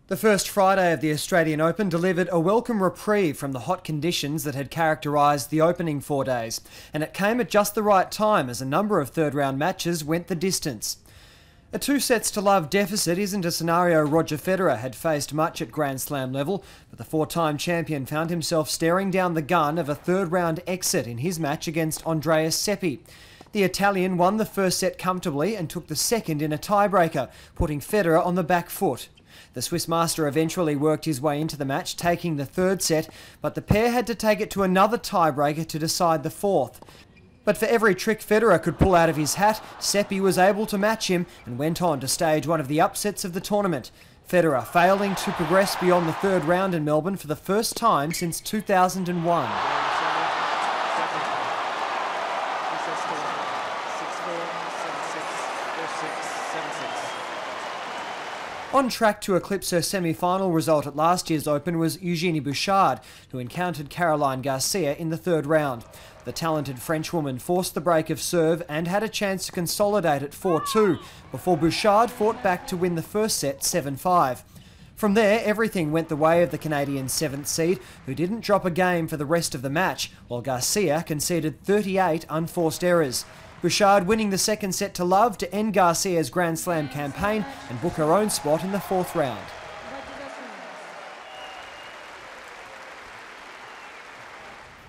The first Friday of the Australian Open delivered a welcome reprieve from the hot conditions that had characterised the opening 4 days, and it came at just the right time as a number of third-round matches went the distance. A 2-sets-to-love deficit isn't a scenario Roger Federer had faced much at Grand Slam level, but the four-time champion found himself staring down the gun of a third-round exit in his match against Andrea Seppi. The Italian won the first set comfortably and took the second in a tiebreaker, putting Federer on the back foot. The Swiss master eventually worked his way into the match, taking the third set, but the pair had to take it to another tiebreaker to decide the fourth. But for every trick Federer could pull out of his hat, Seppi was able to match him and went on to stage one of the upsets of the tournament. Federer failing to progress beyond the third round in Melbourne for the first time since 2001. On track to eclipse her semi-final result at last year's Open was Eugenie Bouchard, who encountered Caroline Garcia in the third round. The talented Frenchwoman forced the break of serve and had a chance to consolidate at 4-2 before Bouchard fought back to win the first set 7-5. From there, everything went the way of the Canadian 7th seed, who didn't drop a game for the rest of the match, while Garcia conceded 38 unforced errors. Bouchard winning the second set to love to end Garcia's Grand Slam campaign and book her own spot in the fourth round.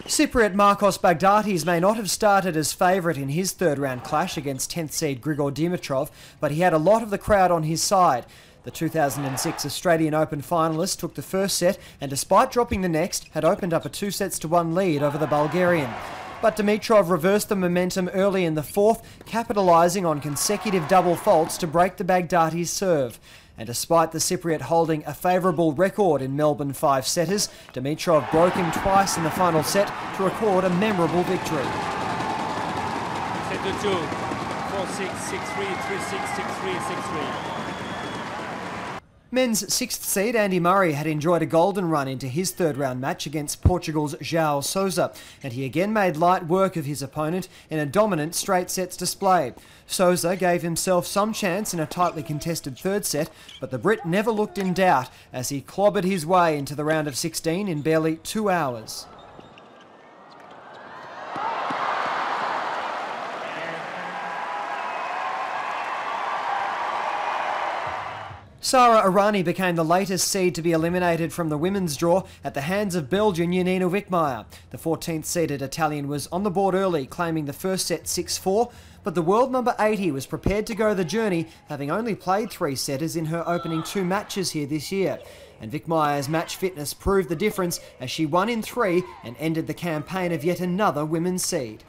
Cypriot Marcos Baghdatis may not have started as favourite in his third round clash against 10th seed Grigor Dimitrov, but he had a lot of the crowd on his side. The 2006 Australian Open finalist took the first set and, despite dropping the next, had opened up a 2-sets-to-1 lead over the Bulgarian. But Dimitrov reversed the momentum early in the fourth, capitalising on consecutive double faults to break the Baghdatis serve. And despite the Cypriot holding a favourable record in Melbourne five-setters, Dimitrov broke him twice in the final set to record a memorable victory. 7-2, 4-6, 6-3, 3-6, 6-3, 6-3. Men's 6th seed Andy Murray had enjoyed a golden run into his third-round match against Portugal's João Sousa, and he again made light work of his opponent in a dominant straight-sets display. Sousa gave himself some chance in a tightly contested third set, but the Brit never looked in doubt as he clobbered his way into the round of 16 in barely 2 hours. Sara Errani became the latest seed to be eliminated from the women's draw at the hands of Belgian Yanina Wickmeyer. The 14th-seeded Italian was on the board early, claiming the first set 6-4, but the world number 80 was prepared to go the journey, having only played 3 setters in her opening 2 matches here this year. And Wickmeyer's match fitness proved the difference as she won in 3 and ended the campaign of yet another women's seed.